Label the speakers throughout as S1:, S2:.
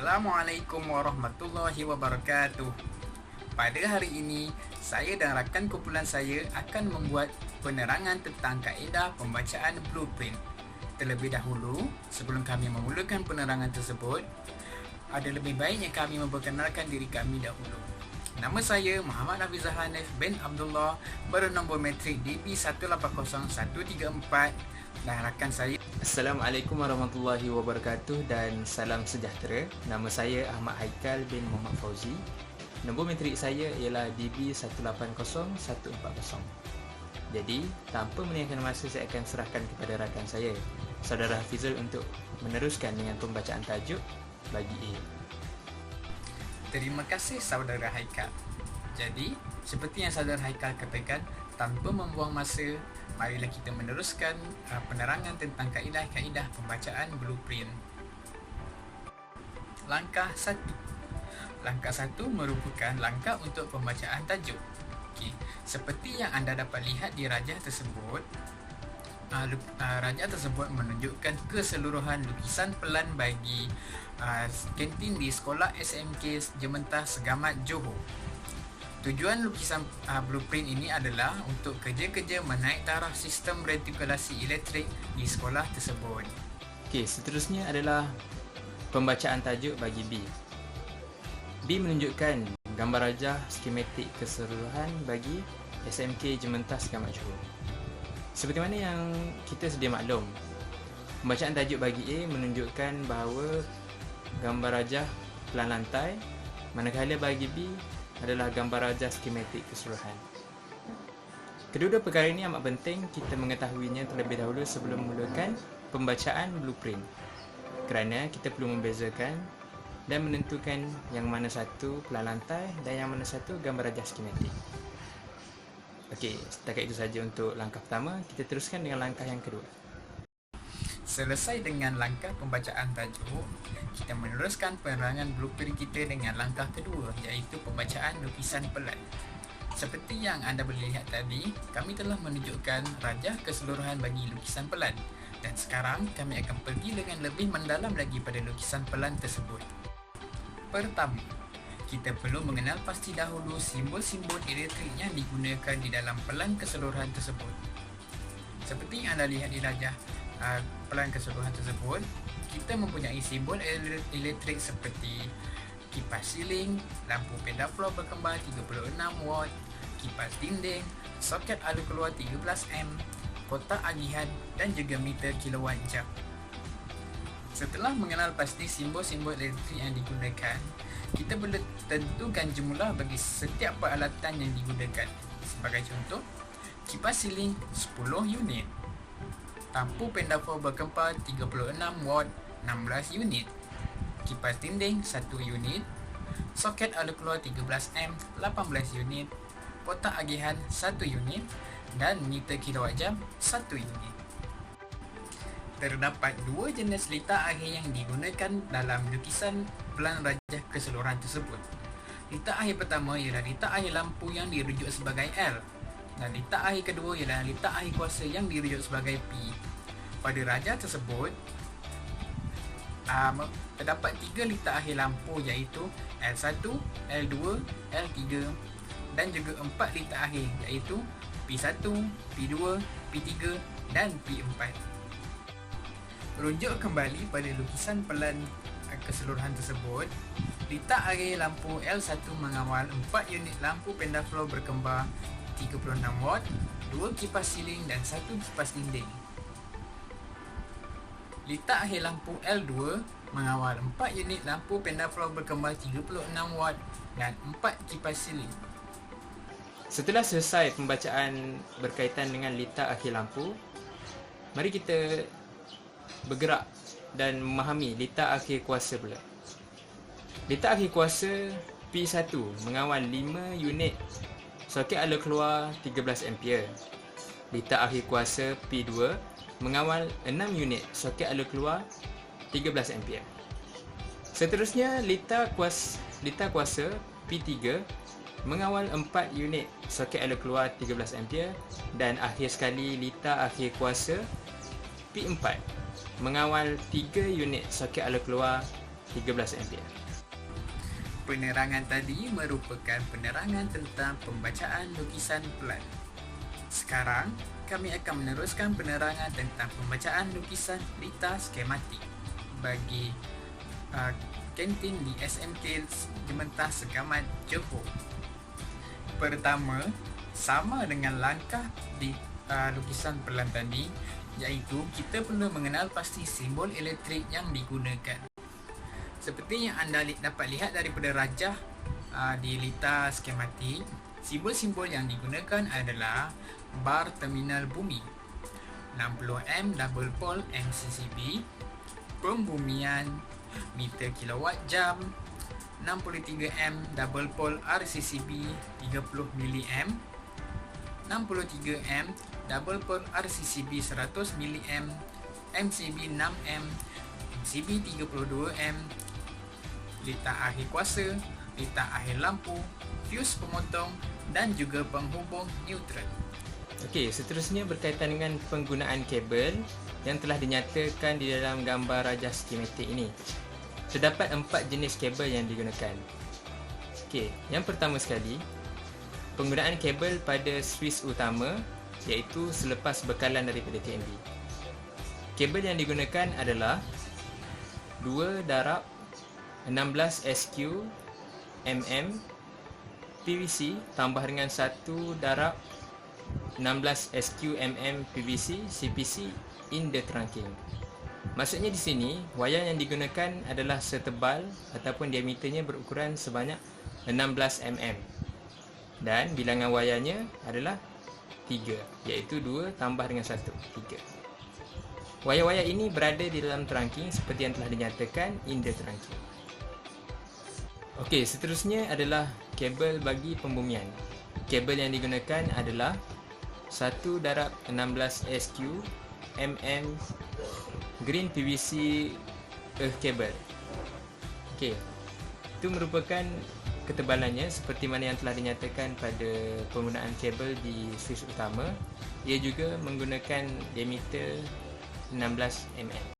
S1: Assalamualaikum warahmatullahi wabarakatuh. Pada hari ini, saya dan rakan kumpulan saya akan membuat penerangan tentang kaedah pembacaan blueprint. Terlebih dahulu, sebelum kami memulakan penerangan tersebut, ada lebih baiknya kami memperkenalkan diri kami dahulu. Nama saya Muhammad Hafizah Hanif bin Abdullah, bernombor matrik DB180134, dan rakan saya.
S2: Assalamualaikum warahmatullahi wabarakatuh dan salam sejahtera. Nama saya Ahmad Haikal bin Muhammad Fauzi. Nombor matrik saya ialah DB180140. Jadi, tanpa menyia-nyiakan masa, saya akan serahkan kepada rakan saya, Saudara Hafizul, untuk meneruskan dengan pembacaan tajuk bagi A.
S1: Terima kasih Saudara Haikal. Jadi, seperti yang Saudara Haikal katakan, tanpa membuang masa, marilah kita meneruskan penerangan tentang kaedah-kaedah pembacaan blueprint. Langkah 1. Langkah 1 merupakan langkah untuk pembacaan tajuk. Okey, seperti yang anda dapat lihat di rajah tersebut, rajah tersebut menunjukkan keseluruhan lukisan pelan bagi kantin di Sekolah SMK Jementah Segamat Johor. Tujuan lukisan blueprint ini adalah untuk kerja-kerja menaik taraf sistem retikulasi elektrik di sekolah tersebut.
S2: Okey, seterusnya adalah pembacaan tajuk bagi B. B menunjukkan gambar rajah skematik keseluruhan bagi SMK Jementah Segamat Johor. Seperti mana yang kita sedia maklum, pembacaan tajuk bagi A menunjukkan bahawa gambar rajah pelan lantai, manakala bagi B adalah gambar rajah skematik keseluruhan. Kedua-dua perkara ini amat penting kita mengetahuinya terlebih dahulu sebelum memulakan pembacaan blueprint, kerana kita perlu membezakan dan menentukan yang mana satu pelan lantai dan yang mana satu gambar rajah skematik. Okey, setakat itu saja untuk langkah pertama. Kita teruskan dengan langkah yang kedua.
S1: Selesai dengan langkah pembacaan tajuk, kita meneruskan penerangan blueprint kita dengan langkah kedua, iaitu pembacaan lukisan pelan. Seperti yang anda boleh lihat tadi, kami telah menunjukkan rajah keseluruhan bagi lukisan pelan, dan sekarang kami akan pergi dengan lebih mendalam lagi pada lukisan pelan tersebut. Pertama, kita perlu mengenal pasti dahulu simbol-simbol elektrik yang digunakan di dalam pelan keseluruhan tersebut. Seperti yang anda lihat di rajah pelan keseluruhan tersebut, kita mempunyai simbol elektrik seperti kipas siling, lampu peda floor berkembar 36 watt, kipas dinding, soket alur keluar 13 amp, kotak agihan dan juga meter kilowatt jam. Setelah mengenal pasti simbol-simbol elektrik yang digunakan, kita boleh tentukan jumlah bagi setiap peralatan yang digunakan. Sebagai contoh, kipas siling 10 unit, lampu penda floor berkembar 36 watt 16 unit, kipas dinding 1 unit, soket alur keluar 13 amp 18 unit, kotak agihan 1 unit dan meter kilowatt jam 1 unit. Terdapat dua jenis litar akhir yang digunakan dalam lukisan pelan rajah keseluruhan tersebut. Litar akhir pertama ialah litar akhir lampu yang dirujuk sebagai L, dan litar akhir kedua ialah litar akhir kuasa yang dirujuk sebagai P. Pada rajah tersebut, terdapat 3 litar akhir lampu, iaitu L1, L2, L3 dan juga 4 litar akhir, iaitu P1, P2, P3 dan P4. Rujuk kembali pada lukisan pelan keseluruhan tersebut, litar akhir lampu L1 mengawal 4 unit lampu penda floor berkembar 36 watt, 2 kipas siling dan 1 kipas dinding. Litar akhir lampu L2 mengawal 4 unit lampu penda floor berkembar 36 watt dan 4 kipas siling.
S2: Setelah selesai pembacaan berkaitan dengan litar akhir lampu, mari kita bergerak dan memahami litar akhir kuasa pula. Litar akhir kuasa P1 mengawal 5 unit soket alur keluar 13 ampere. Litar akhir kuasa P2 mengawal 6 unit soket alur keluar 13 ampere. Seterusnya, litar kuasa P3 mengawal 4 unit soket alur keluar 13 ampere, dan akhir sekali litar akhir kuasa P4 mengawal 3 unit soket alur keluar 13 ampere.
S1: Penerangan tadi merupakan penerangan tentang pembacaan lukisan pelan. Sekarang, kami akan meneruskan penerangan tentang pembacaan lukisan lita skematik bagi kantin di SMK Jementas Segamat Johor. Pertama, sama dengan langkah di lukisan pelan tadi, iaitu kita perlu mengenal pasti simbol elektrik yang digunakan. Seperti yang anda dapat lihat daripada rajah di lita skematik, simbol-simbol yang digunakan adalah bar terminal bumi, 60M double pole MCCB, pembumian meter kilowatt jam, 63M double pole RCCB 30 mA, 63M double pole RCCB 100 mA, MCB 6M, MCB 32M, lita akhir kuasa, lita akhir lampu, fuse pemotong dan juga penghubung neutral.
S2: Okey, seterusnya berkaitan dengan penggunaan kabel yang telah dinyatakan di dalam gambar rajah skematik ini. Terdapat 4 jenis kabel yang digunakan. Okey, yang pertama sekali, penggunaan kabel pada suis utama, iaitu selepas bekalan daripada TNB. Kabel yang digunakan adalah 2 darab 16 SQ mm PVC tambah dengan 1 darab 16 SQ mm PVC CPC in the trunking. Maksudnya di sini, wayar yang digunakan adalah setebal ataupun diameternya berukuran sebanyak 16 mm dan bilangan wayarnya adalah 3, iaitu 2 tambah dengan 1, 3. Wayar-wayar ini berada di dalam trunking seperti yang telah dinyatakan in the trunking. Okey, seterusnya adalah kabel bagi pembumian. Kabel yang digunakan adalah 1 darab 16 SQ mm green PVC earth cable. Okey, itu merupakan ketebalannya seperti mana yang telah dinyatakan pada penggunaan kabel di suis utama. Ia juga menggunakan diameter 16 mm.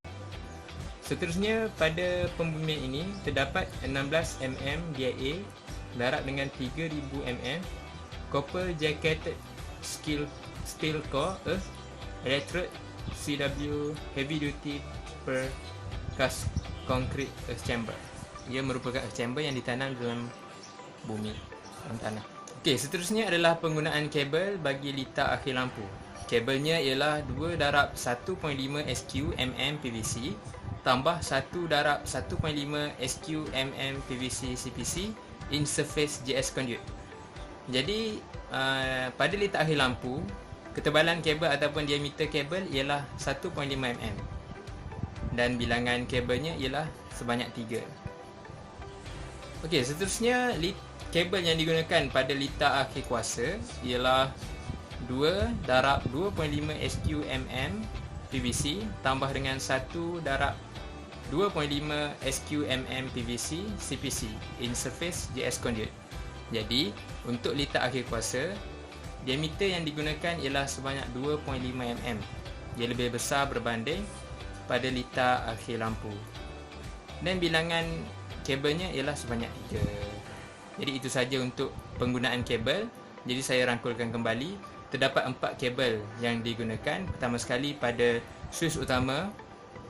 S2: Seterusnya, pada pembumian ini terdapat 16 mm DIA darab dengan 3000 mm copper jacketed steel core earth electrode CW heavy duty per cast concrete earth chamber. Ia merupakan earth chamber yang ditanam dalam bumi, dalam tanah. Okey, seterusnya adalah penggunaan kabel bagi lita akhir lampu. Kabelnya ialah 2 darab 1.5 SQ mm PVC tambah 1 darab 1.5 SQ mm PVC CPC in surface JS conduit. Jadi pada lita akhir lampu, ketebalan kabel ataupun diameter kabel ialah 1.5 mm dan bilangan kabelnya ialah sebanyak 3. Okey, seterusnya kabel yang digunakan pada lita akhir kuasa ialah 2 darab 2.5 SQ mm PVC tambah dengan 1 darab 2.5 SQ mm PVC CPC in surface JS conduit. Jadi, untuk lita akhir kuasa, diameter yang digunakan ialah sebanyak 2.5 mm. Ia lebih besar berbanding pada lita akhir lampu. Dan bilangan kabelnya ialah sebanyak 3. Jadi itu saja untuk penggunaan kabel. Jadi saya rangkulkan kembali. Terdapat 4 kabel yang digunakan. Pertama sekali pada suis utama,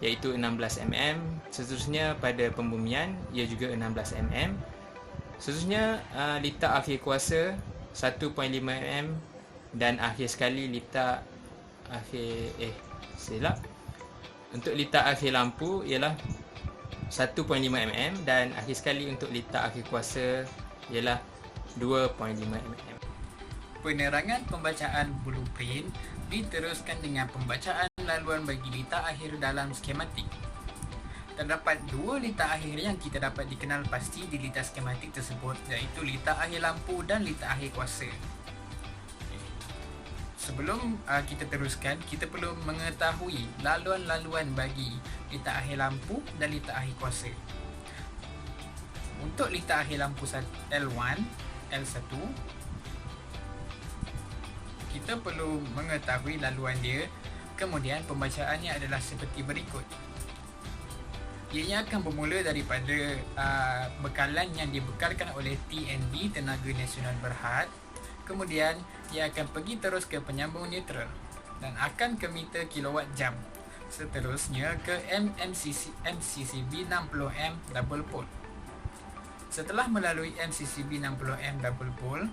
S2: iaitu 16 mm. Seterusnya pada pembumian, ia juga 16 mm. Seterusnya lita akhir kuasa 1.5 mm dan akhir sekali lita akhir untuk lita akhir lampu ialah 1.5 mm dan akhir sekali untuk lita akhir kuasa ialah 2.5 mm.
S1: Penerangan pembacaan blueprint diteruskan dengan pembacaan laluan bagi lita akhir dalam skematik. Terdapat 2 lita akhir yang kita dapat dikenal pasti di lita skematik tersebut, iaitu lita akhir lampu dan lita akhir kuasa. Sebelum kita teruskan, kita perlu mengetahui laluan-laluan bagi lita akhir lampu dan lita akhir kuasa. Untuk lita akhir lampu L1, L1, kita perlu mengetahui laluan dia. Kemudian pembacaannya adalah seperti berikut. Ianya akan bermula daripada bekalan yang dibekalkan oleh TNB, Tenaga Nasional Berhad. Kemudian ia akan pergi terus ke penyambung neutral dan akan ke meter kilowatt jam. Seterusnya ke MCCB 60M double pole. Setelah melalui MCCB 60M double pole,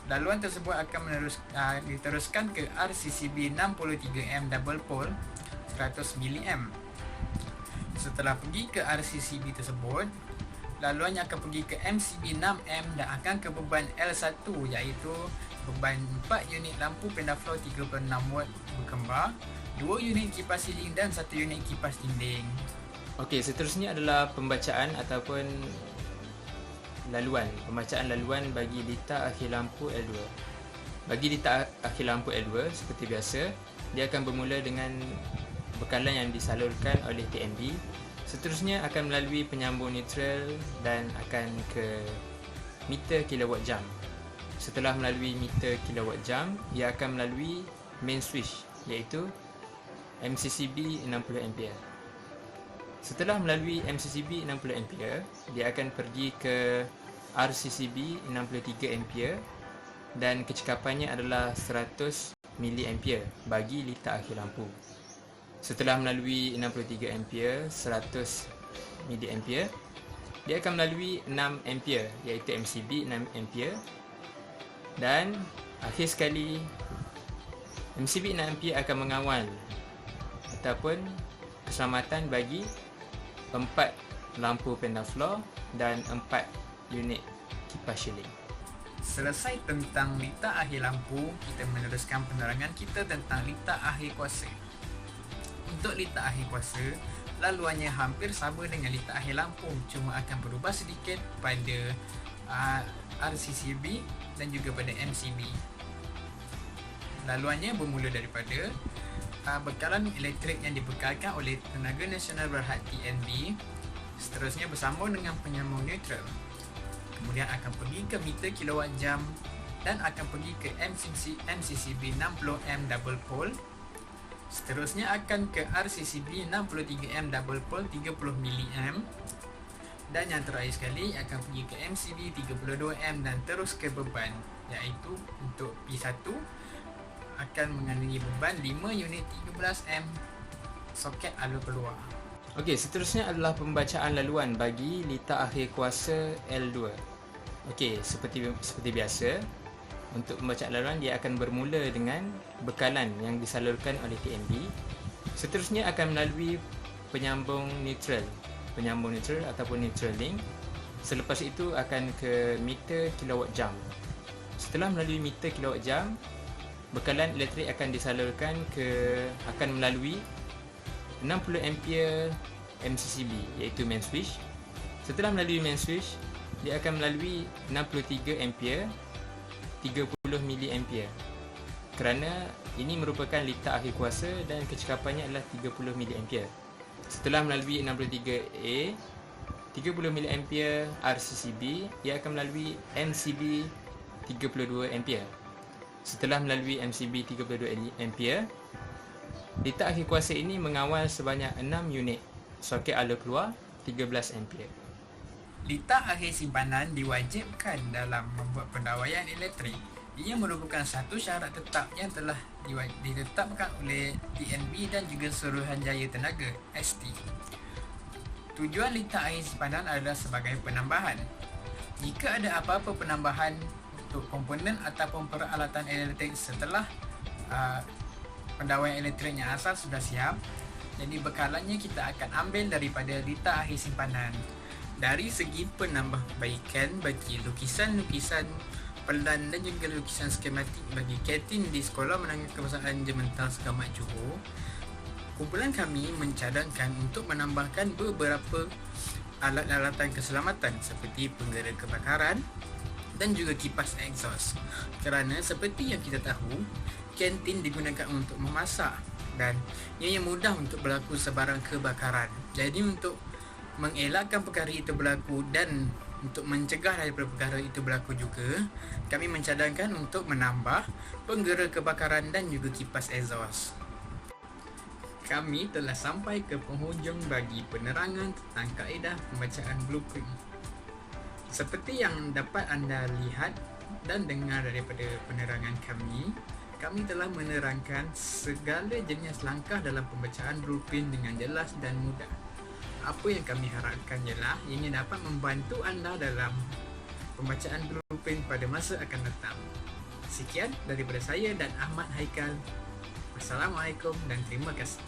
S1: laluan tersebut akan diteruskan ke RCCB 63M double pole 100 mAh. Setelah pergi ke RCCB tersebut, laluannya akan pergi ke MCB 6M dan akan ke beban L1, iaitu beban 4 unit lampu pendaflow 36 watt berkembar, 2 unit kipas siling dan 1 unit kipas dinding.
S2: Okey, seterusnya adalah pembacaan ataupun pembacaan laluan bagi litar akhir lampu L2. Bagi litar akhir lampu L2, seperti biasa, dia akan bermula dengan bekalan yang disalurkan oleh TNB. Seterusnya akan melalui penyambung neutral dan akan ke meter kilowatt jam. Setelah melalui meter kilowatt jam, ia akan melalui main switch, iaitu MCCB 60 ampere. Setelah melalui MCCB 60 ampere, dia akan pergi ke RCCB 63 ampere dan kecekapannya adalah 100 miliampere bagi litar akhir lampu. Setelah melalui 63 ampere, 100 miliampere, dia akan melalui 6 ampere, iaitu MCB 6 ampere. Dan akhir sekali, MCB 6 ampere akan mengawal ataupun keselamatan bagi 4 lampu pendaflow dan 4 unit kipas siling.
S1: Selesai tentang litar akhir lampu, kita meneruskan penerangan kita tentang litar akhir kuasa. Untuk litar akhir kuasa, laluannya hampir sama dengan litar akhir lampu, cuma akan berubah sedikit pada RCCB dan juga pada MCB. Laluannya bermula daripada bekalan elektrik yang dibekalkan oleh Tenaga Nasional Berhad TNB, seterusnya bersambung dengan penyambung neutral. Kemudian akan pergi ke meter kilowatt jam dan akan pergi ke MCCB 60M double pole. Seterusnya akan ke RCCB 63M double pole 30 mAh. Dan yang terakhir sekali akan pergi ke MCB 32M dan terus ke beban, iaitu untuk P1 akan mengandungi beban 5 unit 13M soket alur keluar.
S2: Okey, seterusnya adalah pembacaan laluan bagi litar akhir kuasa L2. Okey, seperti biasa, untuk pembacaan laluan dia akan bermula dengan bekalan yang disalurkan oleh TNB. Seterusnya akan melalui penyambung neutral ataupun neutral link. Selepas itu akan ke meter kilowatt jam. Setelah melalui meter kilowatt jam, bekalan elektrik akan melalui 60 ampere MCCB, iaitu main switch. Setelah melalui main switch, dia akan melalui 63 ampere 30 miliampere. Kerana ini merupakan litar akhir kuasa dan kecekapannya adalah 30 miliampere. Setelah melalui 63A 30 miliampere RCCB, ia akan melalui MCB 32 ampere. Setelah melalui MCB 32 ampere, litar akhir kuasa ini mengawal sebanyak 6 unit soket alur keluar 13 ampere.
S1: Litar akhir simpanan diwajibkan dalam membuat pendawaian elektrik. Ia merupakan satu syarat tetap yang telah ditetapkan oleh TNB dan juga Suruhanjaya Tenaga ST. Tujuan litar akhir simpanan adalah sebagai penambahan. Jika ada apa-apa penambahan untuk komponen ataupun peralatan elektrik setelah pendawaian elektriknya asal sudah siap, jadi bekalannya kita akan ambil daripada litar akhir simpanan. Dari segi penambahbaikan bagi lukisan-lukisan pelan dan juga lukisan skematik bagi kantin di Sekolah Menengah Kebangsaan Jementas Gamat Johor, kumpulan kami mencadangkan untuk menambahkan beberapa alat-alatan keselamatan seperti penggera kebakaran dan juga kipas exhaust. Kerana seperti yang kita tahu, kantin digunakan untuk memasak dan ianya mudah untuk berlaku sebarang kebakaran. Jadi untuk mengelakkan perkara itu berlaku dan untuk mencegah daripada perkara itu berlaku juga, kami mencadangkan untuk menambah penggera kebakaran dan juga kipas exhaust. Kami telah sampai ke penghujung bagi penerangan tentang kaedah pembacaan blueprint. Seperti yang dapat anda lihat dan dengar daripada penerangan kami telah menerangkan segala jenis langkah dalam pembacaan blueprint dengan jelas dan mudah. Apa yang kami harapkan ialah ianya dapat membantu anda dalam pembacaan blueprint pada masa akan datang. Sekian daripada saya dan Ahmad Haikal. Wassalamualaikum dan terima kasih.